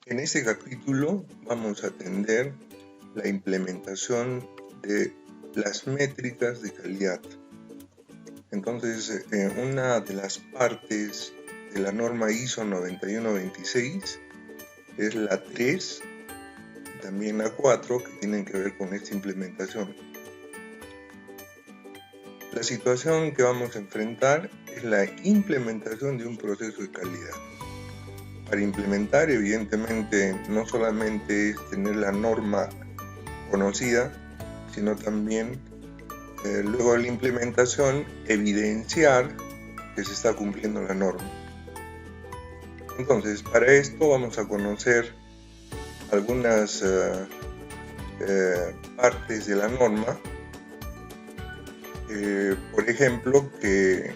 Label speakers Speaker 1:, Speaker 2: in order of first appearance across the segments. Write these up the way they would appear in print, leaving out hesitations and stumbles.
Speaker 1: En este capítulo vamos a atender la implementación de las métricas de calidad. Entonces, una de las partes de la norma ISO 9126 es la 3, también la 4, que tienen que ver con esta implementación. La situación que vamos a enfrentar es la implementación de un proceso de calidad. Para implementar, evidentemente, no solamente es tener la norma conocida, sino también luego de la implementación evidenciar que se está cumpliendo la norma. Entonces, para esto vamos a conocer algunas partes de la norma. Por ejemplo, que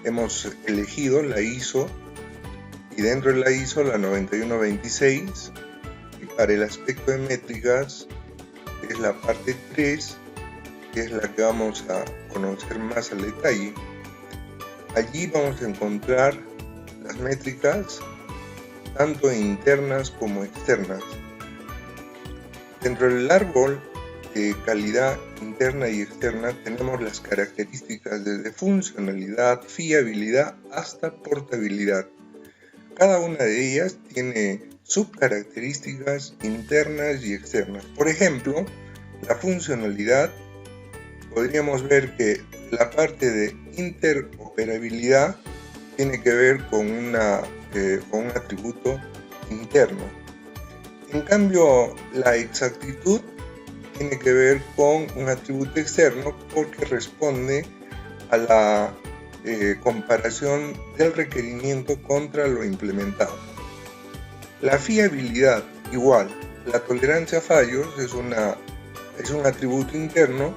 Speaker 1: hemos elegido la ISO, y dentro de la ISO la 9126, y para el aspecto de métricas es la parte 3, que es la que vamos a conocer más al detalle. Allí vamos a encontrar las métricas tanto internas como externas. Dentro del árbol de calidad interna y externa tenemos las características desde funcionalidad, fiabilidad hasta portabilidad. Cada una de ellas tiene subcaracterísticas internas y externas. Por ejemplo, la funcionalidad, podríamos ver que la parte de interoperabilidad tiene que ver con un atributo interno. En cambio, la exactitud tiene que ver con un atributo externo porque responde a la comparación del requerimiento contra lo implementado. La fiabilidad, igual. La tolerancia a fallos es un atributo interno,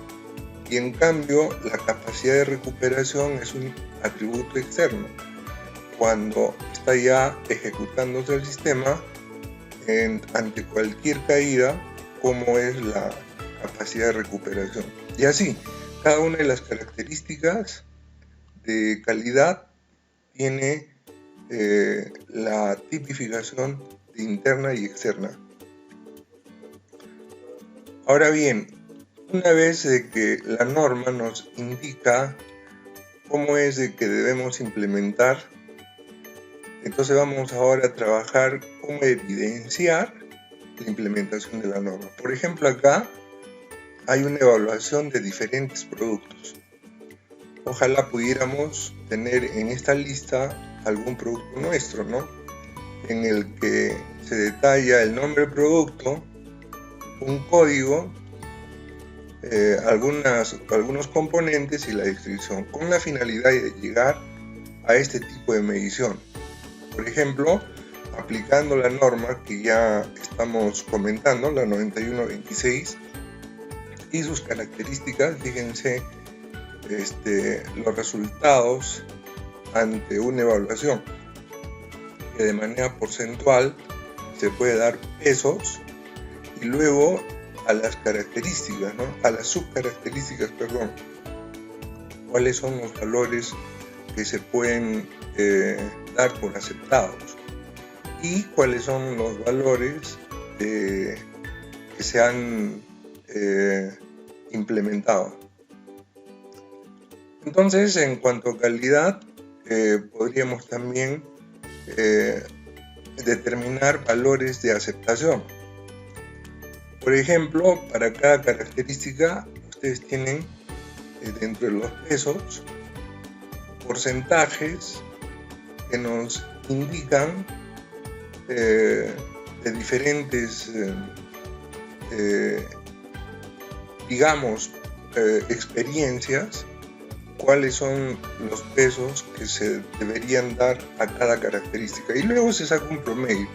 Speaker 1: y en cambio la capacidad de recuperación es un atributo externo. Cuando está ya ejecutándose el sistema, ante cualquier caída, cómo es la capacidad de recuperación. Y así, cada una de las características de calidad tiene la tipificación de interna y externa. Ahora bien, una vez que la norma nos indica cómo es de que debemos implementar, entonces vamos ahora a trabajar cómo evidenciar la implementación de la norma. Por ejemplo, acá hay una evaluación de diferentes productos. Ojalá pudiéramos tener en esta lista algún producto nuestro, ¿no? En el que se detalla el nombre del producto, un código, algunos componentes y la descripción, con la finalidad de llegar a este tipo de medición. Por ejemplo, aplicando la norma que ya estamos comentando, la 9126, y sus características, fíjense los resultados ante una evaluación, que de manera porcentual se puede dar pesos, y luego a las características, ¿no? A las subcaracterísticas, perdón, cuáles son los valores que se pueden dar por aceptados y cuáles son los valores que se han implementado. Entonces, en cuanto a calidad, podríamos también determinar valores de aceptación. Por ejemplo, para cada característica, ustedes tienen dentro de los pesos porcentajes que nos indican de diferentes, experiencias, cuáles son los pesos que se deberían dar a cada característica, y luego se saca un promedio,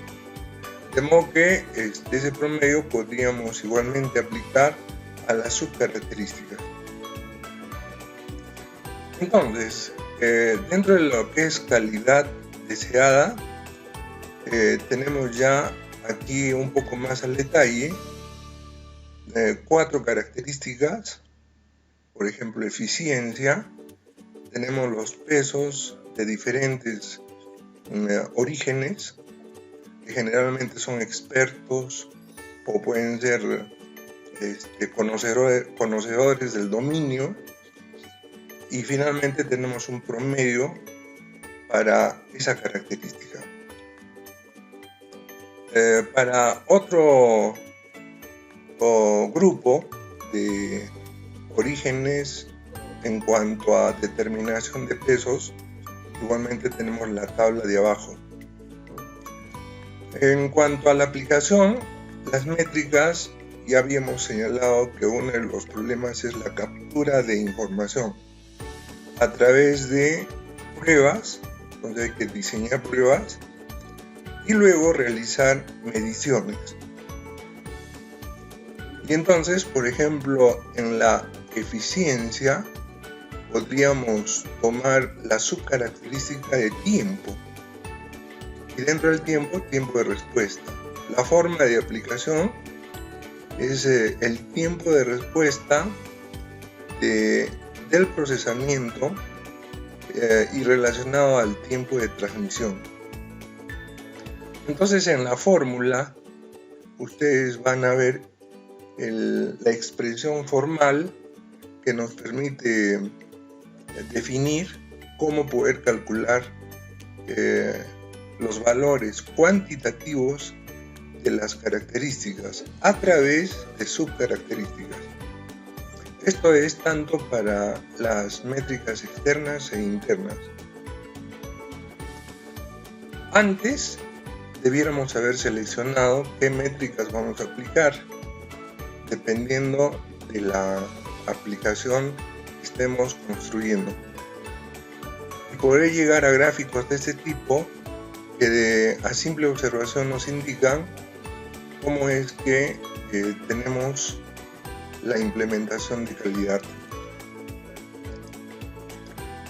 Speaker 1: de modo que ese promedio podríamos igualmente aplicar a las subcaracterísticas. Entonces, dentro de lo que es calidad deseada, tenemos ya aquí un poco más al detalle 4 características. Por ejemplo, eficiencia. Tenemos los pesos de diferentes orígenes. que generalmente son expertos o pueden ser conocedores del dominio, y finalmente tenemos un promedio para esa característica. Para otro grupo de orígenes en cuanto a determinación de pesos, igualmente tenemos la tabla de abajo. En cuanto a la aplicación, las métricas, ya habíamos señalado que uno de los problemas es la captura de información a través de pruebas, donde hay que diseñar pruebas y luego realizar mediciones. Y entonces, por ejemplo, en la eficiencia podríamos tomar la subcaracterística de tiempo, y dentro del tiempo de respuesta. La forma de aplicación es el tiempo de respuesta del procesamiento y relacionado al tiempo de transmisión. Entonces, en la fórmula ustedes van a ver la expresión formal que nos permite definir cómo poder calcular los valores cuantitativos de las características a través de subcaracterísticas. Esto es tanto para las métricas externas e internas. Antes debiéramos haber seleccionado qué métricas vamos a aplicar, dependiendo de la aplicación que estemos construyendo. Y poder llegar a gráficos de este tipo que a simple observación nos indican cómo es que tenemos la implementación de calidad.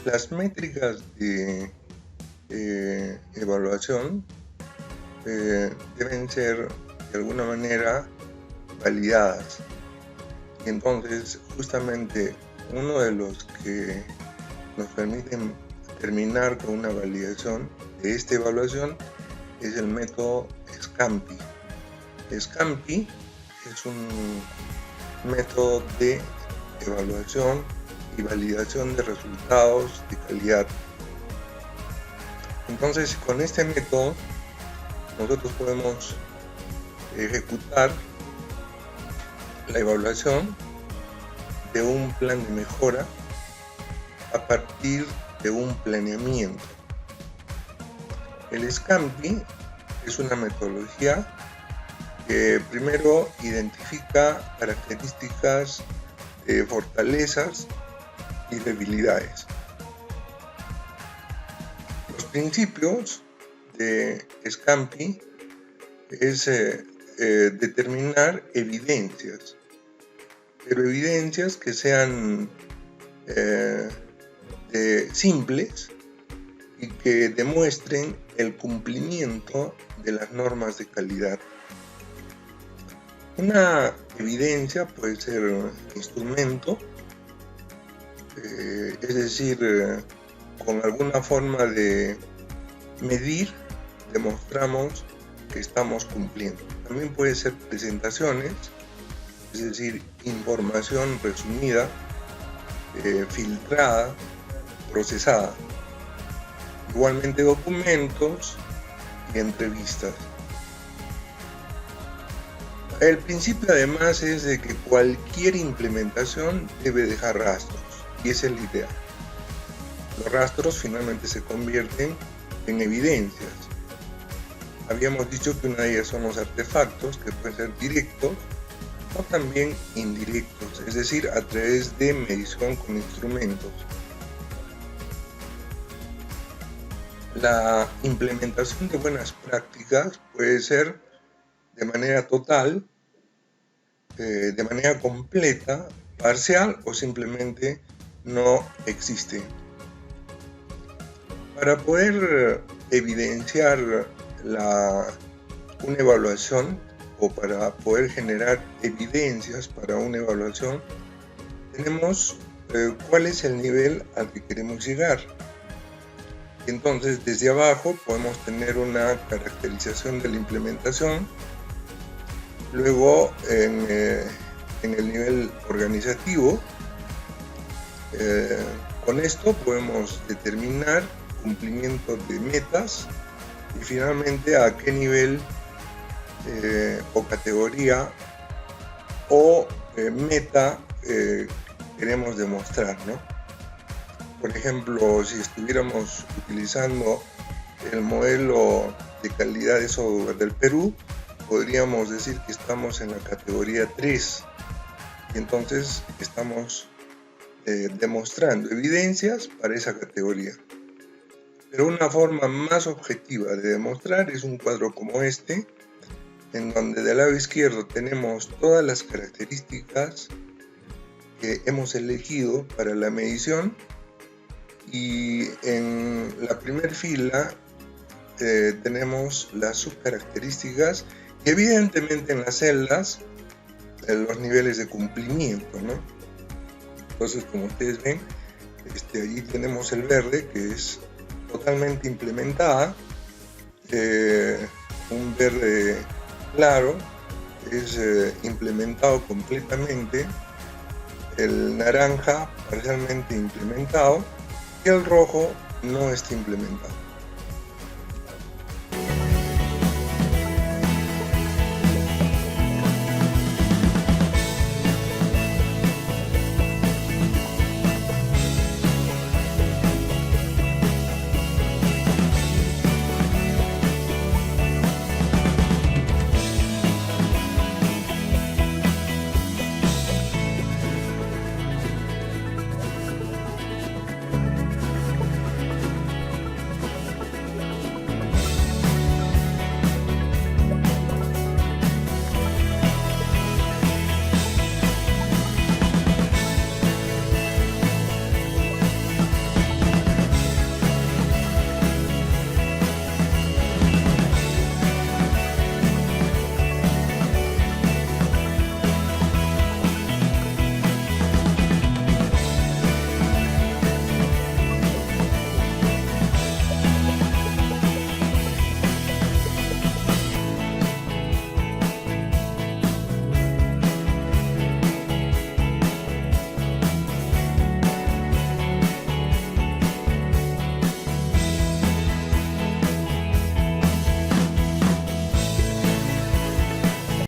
Speaker 1: Las métricas de evaluación deben ser de alguna manera validadas, y entonces justamente uno de los que nos permiten terminar con una validación de esta evaluación es el método SCAMPI. SCAMPI es un método de evaluación y validación de resultados de calidad. Entonces, con este método nosotros podemos ejecutar la evaluación de un plan de mejora a partir de un planeamiento. El SCAMPI es una metodología que primero identifica características de fortalezas y debilidades. Los principios de SCAMPI es determinar evidencias, pero evidencias que sean simples y que demuestren el cumplimiento de las normas de calidad. Una evidencia puede ser instrumento, es decir, con alguna forma de medir, demostramos que estamos cumpliendo. También puede ser presentaciones, es decir, información resumida, filtrada, procesada. Igualmente documentos y entrevistas. El principio además es de que cualquier implementación debe dejar rastros, y esa es la idea. Los rastros finalmente se convierten en evidencias. Habíamos dicho que una de ellas son los artefactos, que pueden ser directos o también indirectos, es decir, a través de medición con instrumentos. La implementación de buenas prácticas puede ser de manera total, de manera completa, parcial o simplemente no existe. Para poder evidenciar una evaluación o para poder generar evidencias para una evaluación, tenemos cuál es el nivel al que queremos llegar. Entonces, desde abajo podemos tener una caracterización de la implementación. Luego, en el nivel organizativo, con esto podemos determinar cumplimiento de metas y finalmente a qué nivel o categoría o meta queremos demostrar, ¿no? Por ejemplo, si estuviéramos utilizando el modelo de calidad de software del Perú, podríamos decir que estamos en la categoría 3 y entonces estamos demostrando evidencias para esa categoría. Pero una forma más objetiva de demostrar es un cuadro como este, en donde del lado izquierdo tenemos todas las características que hemos elegido para la medición y en la primera fila tenemos las subcaracterísticas y evidentemente en las celdas los niveles de cumplimiento, ¿no? Entonces, como ustedes ven, allí tenemos el verde, que es totalmente implementada, un verde claro es implementado completamente, el naranja parcialmente implementado y el rojo no está implementado.